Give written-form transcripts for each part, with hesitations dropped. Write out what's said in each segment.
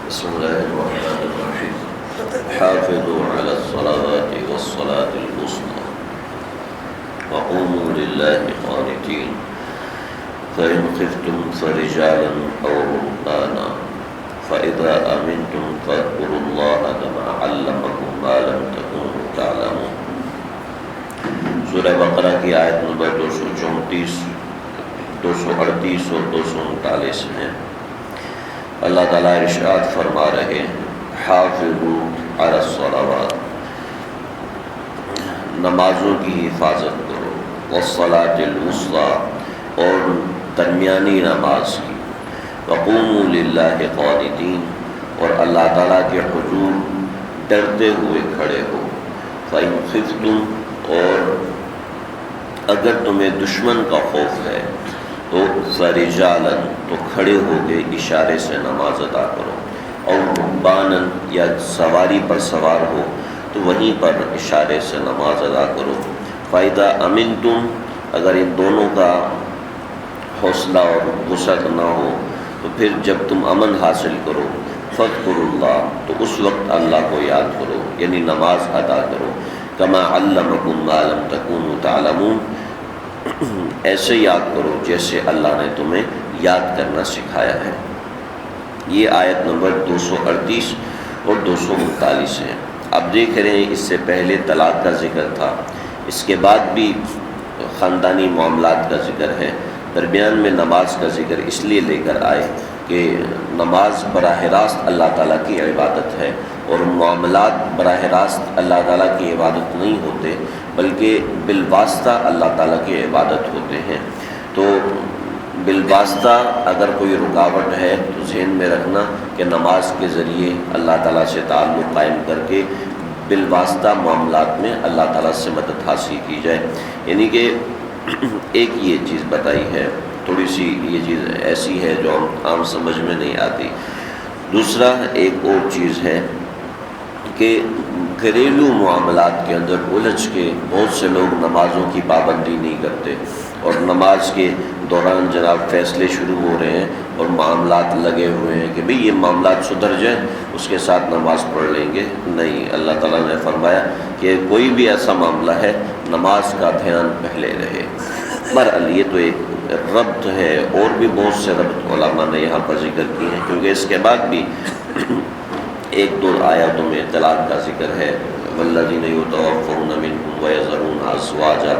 بسم الله الرحمن الرحيم حافظوا على الصلوات والصلاة الوسطى وقوموا لله قانتين فإن خفتم فرجالا أو ركبانا فإذا أمنتم فاذكروا الله كما علمكم ما لم تكونوا تعلمون۔ سورہ بقرہ کی آیت نمبر 234، 238 اور 239 ہیں۔ اللہ تعالیٰ ارشاد فرما رہے ہیں حافظوا علی الصلوات، نمازوں کی حفاظت کرو، والصلاۃ الوسطیٰ، اور درمیانی نماز کی، وقوموا للہ قانتین، اور اللہ تعالیٰ کے حضور ڈرتے ہوئے کھڑے ہو، فإن خفتم، اور اگر تمہیں دشمن کا خوف ہے تو فرجالا، تو کھڑے ہو کے اشارے سے نماز ادا کرو، اور رکبانا، یا سواری پر سوار ہو تو وہیں پر اشارے سے نماز ادا کرو۔ فَإِذَا أَمِنْتُمْ، اگر ان دونوں کا حوصلہ اور وسعت نہ ہو تو پھر جب تم امن حاصل کرو، فاذکروا اللہ، تو اس وقت اللہ کو یاد کرو، یعنی نماز ادا کرو، کما علمکم ما لم تکونوا تعلمون، ایسے یاد کرو جیسے اللہ نے تمہیں یاد کرنا سکھایا ہے۔ یہ آیت نمبر 238 اور 239 ہے۔ اب دیکھ رہے ہیں اس سے پہلے طلاق کا ذکر تھا، اس کے بعد بھی خاندانی معاملات کا ذکر ہے، درمیان میں نماز کا ذکر اس لیے لے کر آئے کہ نماز براہ راست اللہ تعالیٰ کی عبادت ہے، اور معاملات براہ راست اللہ تعالیٰ کی عبادت نہیں ہوتے بلکہ بالواسطہ اللہ تعالیٰ کی عبادت ہوتے ہیں۔ تو بالواسطہ اگر کوئی رکاوٹ ہے تو ذہن میں رکھنا کہ نماز کے ذریعے اللہ تعالیٰ سے تعلق قائم کر کے بالواسطہ معاملات میں اللہ تعالیٰ سے مدد حاصل کی جائے، یعنی کہ ایک یہ چیز بتائی ہے، تھوڑی سی یہ چیز ایسی ہے جو عام سمجھ میں نہیں آتی۔ دوسرا ایک اور چیز ہے کہ گھریلو معاملات کے اندر الجھ کے بہت سے لوگ نمازوں کی پابندی نہیں کرتے، اور نماز کے دوران جناب فیصلے شروع ہو رہے ہیں اور معاملات لگے ہوئے ہیں کہ بھئی یہ معاملات سدھر جائیں اس کے ساتھ نماز پڑھ لیں گے۔ نہیں، اللہ تعالیٰ نے فرمایا کہ کوئی بھی ایسا معاملہ ہے نماز کا دھیان پہلے رہے۔ بہرحال یہ تو ایک ربط ہے، اور بھی بہت سے ربط علماء نے یہاں پر ذکر کیے ہیں، کیونکہ اس کے بعد بھی ایک دو آیاتوں میں طلاق کا ذکر ہے، والذین یتوفون منکم ویذرون ازواجا،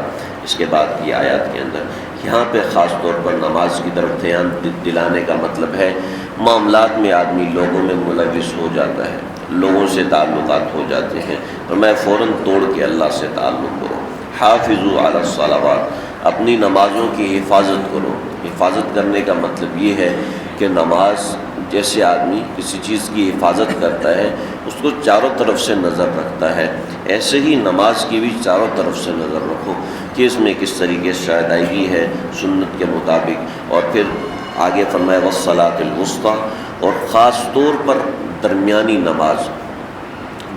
اس کے بعد کی آیات کے اندر یہاں پہ خاص طور پر نماز کی طرف دھیان دلانے کا مطلب ہے معاملات میں آدمی لوگوں میں ملوث ہو جاتا ہے، لوگوں سے تعلقات ہو جاتے ہیں، تو میں فوراً توڑ کے اللہ سے تعلق کرو۔ حافظوا علی الصلوات، اپنی نمازوں کی حفاظت کرو۔ حفاظت کرنے کا مطلب یہ ہے کہ نماز جیسے آدمی کسی چیز کی حفاظت کرتا ہے، اس کو چاروں طرف سے نظر رکھتا ہے، ایسے ہی نماز کی بھی چاروں طرف سے نظر رکھو کہ اس میں کس طریقے سے ادائیگی ہے سنت کے مطابق۔ اور پھر آگے فرمایا والصلاۃ الوسطیٰ، اور خاص طور پر درمیانی نماز۔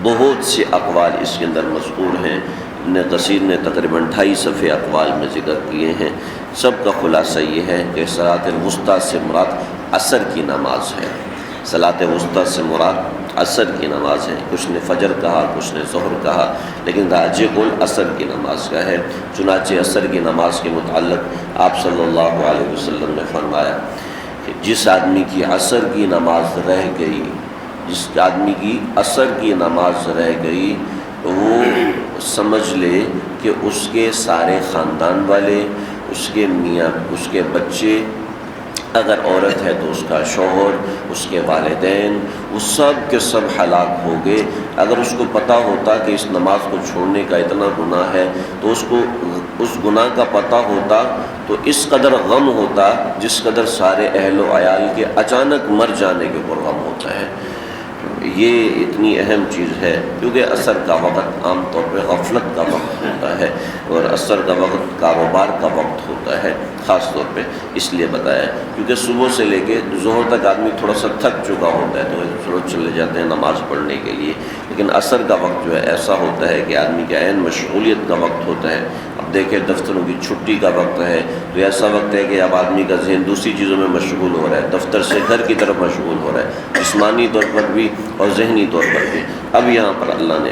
بہت سے اقوال اس کے اندر مذکور ہیں، ابن کثیر نے تقریباً 2.5 صفحے اقوال میں ذکر کیے ہیں۔ سب کا خلاصہ یہ ہے کہ صلاۃ الوسطیٰ سے مراد عصر کی نماز ہے، صلاۃ وسطیٰ سے مراد عصر کی نماز ہے۔ کچھ نے فجر کہا، کچھ نے ظہر کہا، لیکن راجح قول عصر کی نماز کا ہے۔ چنانچہ عصر کی نماز کے متعلق آپ صلی اللہ علیہ وسلم نے فرمایا کہ جس آدمی کی عصر کی نماز رہ گئی، جس آدمی کی عصر کی نماز رہ گئی، وہ سمجھ لے کہ اس کے سارے خاندان والے، اس کے میاں، اس کے بچے، اگر عورت ہے تو اس کا شوہر، اس کے والدین، وہ سب کے سب ہلاک ہو گئے۔ اگر اس کو پتہ ہوتا کہ اس نماز کو چھوڑنے کا اتنا گناہ ہے تو اس کو اس گناہ کا پتہ ہوتا تو اس قدر غم ہوتا جس قدر سارے اہل و عیال کے اچانک مر جانے کے اوپر غم ہوتا ہے۔ یہ اتنی اہم چیز ہے، کیونکہ عصر کا وقت عام طور پہ غفلت کا وقت ہوتا ہے، اور عصر کا وقت کاروبار کا وقت ہوتا ہے خاص طور پہ، اس لیے بتایا ہے کیونکہ صبح سے لے کے ظہر تک آدمی تھوڑا سا تھک چکا ہوتا ہے تو ضرور چلے جاتے ہیں نماز پڑھنے کے لیے، لیکن عصر کا وقت جو ہے ایسا ہوتا ہے کہ آدمی کا عین مشغولیت کا وقت ہوتا ہے۔ اب دیکھیں دفتروں کی چھٹی کا وقت ہے تو ایسا وقت ہے کہ اب آدمی کا ذہن دوسری چیزوں میں مشغول ہو رہا ہے، دفتر سے گھر کی طرف مشغول ہو رہا ہے، جسمانی طور پر بھی اور ذہنی طور پر بھی۔ اب یہاں پر اللہ نے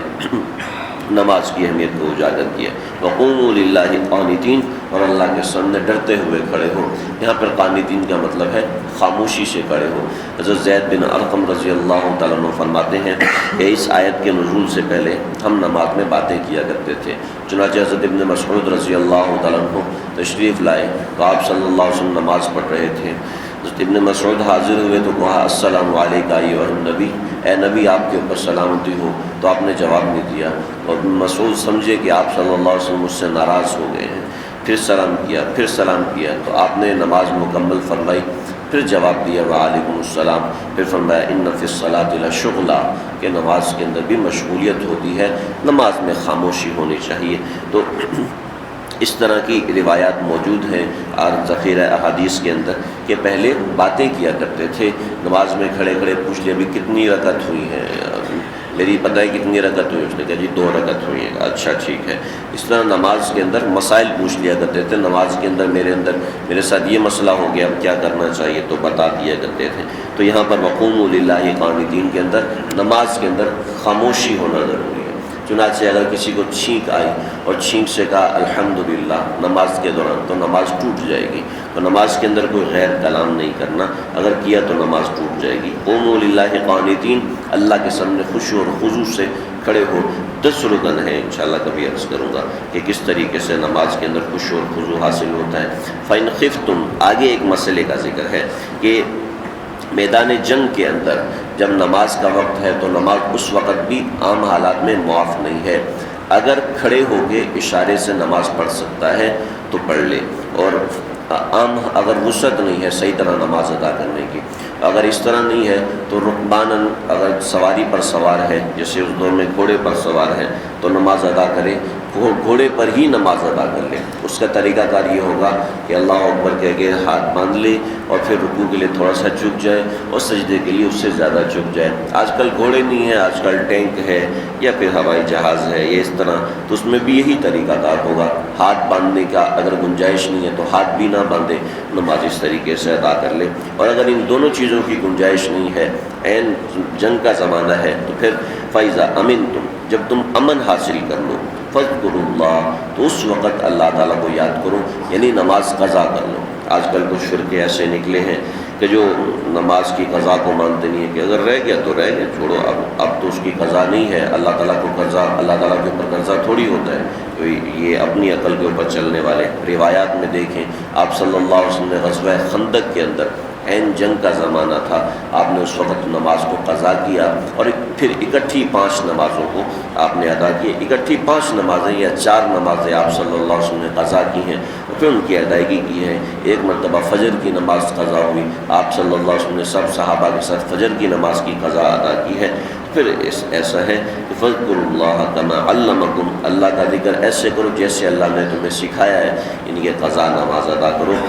نماز کی اہمیت کو اجاگر کیا، وقوموا للہ قانتین، اور اللہ کے سامنے ڈرتے ہوئے کھڑے ہو۔ یہاں پر قانتین کا مطلب ہے خاموشی سے کھڑے ہو۔ حضرت زید بن ارقم رضی اللہ تعالیٰ عنہ فرماتے ہیں کہ اس آیت کے نزول سے پہلے ہم نماز میں باتیں کیا کرتے تھے، چنانچہ حضرت ابن مسعود رضی اللہ تعالیٰ عنہ تشریف لائے تو آپ صلی اللہ علیہ وسلم نماز پڑھ رہے تھے۔ حضرت ابن مسعود حاضر ہوئے تو کہا السلام علیکم ایھا النبی، اے نبی آپ کے اوپر سلامتی ہو، تو آپ نے جواب نہیں دیا، اور ابن مسعود سمجھے کہ آپ صلی اللہ علیہ وسلم مجھ سے ناراض ہو گئے ہیں، پھر سلام کیا تو آپ نے نماز مکمل فرمائی، پھر جواب دیا وعلیکم السلام، پھر فرمایا ان فی الصلاۃ لشغلا، کہ نماز کے اندر بھی مشغولیت ہوتی ہے، نماز میں خاموشی ہونی چاہیے۔ تو اس طرح کی روایات موجود ہیں اور ذخیرہ احادیث کے اندر کہ پہلے باتیں کیا کرتے تھے، نماز میں کھڑے کھڑے پوچھ لیا بھی کتنی رکعت ہوئی ہے، میری پتہ ہے کتنی رکعت ہوئی، اس نے کہا جی 2 رکعت ہوئی ہے، اچھا ٹھیک ہے۔ اس طرح نماز کے اندر مسائل پوچھ لیا کرتے تھے، نماز کے اندر میرے ساتھ یہ مسئلہ ہو گیا، اب کیا کرنا چاہیے، تو بتا دیا کرتے تھے۔ تو یہاں پر وقوموا للہ قانتین کے اندر نماز کے اندر خاموشی ہونا ضروری ہے۔ چنانچہ اگر کسی کو چھینک آئی اور چھینک سے کہا الحمدللہ نماز کے دوران، تو نماز ٹوٹ جائے گی۔ تو نماز کے اندر کوئی غیر کلام نہیں کرنا، اگر کیا تو نماز ٹوٹ جائے گی۔ قوموا للہ قانتین، اللہ کے سامنے خشوع اور خضوع سے کھڑے ہو۔ 10 رکن ہے، انشاءاللہ کبھی عرض کروں گا کہ کس طریقے سے نماز کے اندر خشوع اور خضوع حاصل ہوتا ہے۔ فَإِنْ خِفْتُمْ، آگے ایک مسئلے کا ذکر ہے کہ میدان جنگ کے اندر جب نماز کا وقت ہے تو نماز اس وقت بھی عام حالات میں معاف نہیں ہے۔ اگر کھڑے ہو کے اشارے سے نماز پڑھ سکتا ہے تو پڑھ لے، اور اگر وسعت نہیں ہے صحیح طرح نماز ادا کرنے کی، اگر اس طرح نہیں ہے تو رکباناً، اگر سواری پر سوار ہے، جیسے اس دور میں گھوڑے پر سوار ہے تو نماز ادا کرے، گھوڑے پر ہی نماز ادا کر لے۔ اس کا طریقہ کار یہ ہوگا کہ اللہ اکبر کہہ کے ہاتھ باندھ لے اور پھر رکوع کے لیے تھوڑا سا جھک جائے اور سجدے کے لیے اس سے زیادہ جھک جائے۔ آج کل گھوڑے نہیں ہیں، آج کل ٹینک ہے یا پھر ہوائی جہاز ہے، یہ اس طرح، تو اس میں بھی یہی طریقہ کار ہوگا۔ ہاتھ باندھنے کا اگر گنجائش نہیں ہے تو ہاتھ بھی نہ باندھے، نماز اس طریقے سے ادا کر لے۔ اور اگر ان دونوں چیزوں کی گنجائش نہیں ہے، عین جنگ کا زمانہ ہے، تو پھر فَإِذَا أَمِنْتُمْ، جب تم امن حاصل کر لو، فَاذْكُرُوا اللَّهَ، تو اس وقت اللہ تعالیٰ کو یاد کرو، یعنی نماز قضا کر لو۔ آج کل کچھ فرقے ایسے نکلے ہیں کہ جو نماز کی قضا کو مانتے نہیں ہیں کہ اگر رہ گیا تو رہ گیا، چھوڑو، اب تو اس کی قضا نہیں ہے، اللہ تعالیٰ کو قضا، اللہ تعالیٰ کے اوپر قضا تھوڑی ہوتا ہے۔ تو یہ اپنی عقل کے اوپر چلنے والے، روایات میں دیکھیں آپ صلی اللہ علیہ وسلم نے غزوہ خندق کے اندر عین جنگ کا زمانہ تھا، آپ نے اس وقت نماز کو قضا کیا اور پھر اکٹھی 5 نمازوں کو آپ نے ادا کی۔ اکٹھی 5 نمازیں یا 4 نمازیں آپ صلی اللہ علیہ وسلم نے قضا کی ہیں اور پھر ان کی ادائیگی کی ہے۔ ایک مرتبہ فجر کی نماز قضا ہوئی، آپ صلی اللہ علیہ وسلم نے سب صحابہ کے ساتھ فجر کی نماز کی قضا ادا کی ہے۔ پھر ایسا ہے کہ فَاذْكُرُوا اللَّهَ كَمَا عَلَّمَكُمْ، اللہ کا ذکر ایسے کرو جیسے اللہ نے تمہیں سکھایا ہے، یعنی کہ قضا نماز ادا کرو۔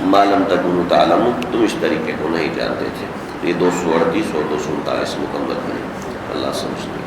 مَا لَمْ تَكُونُوا تَعْلَمُونَ، تم اس طریقے کو نہیں جانتے تھے۔ یہ 238 اور 239 مکمل ہیں، اللہ سمجھتے ہیں۔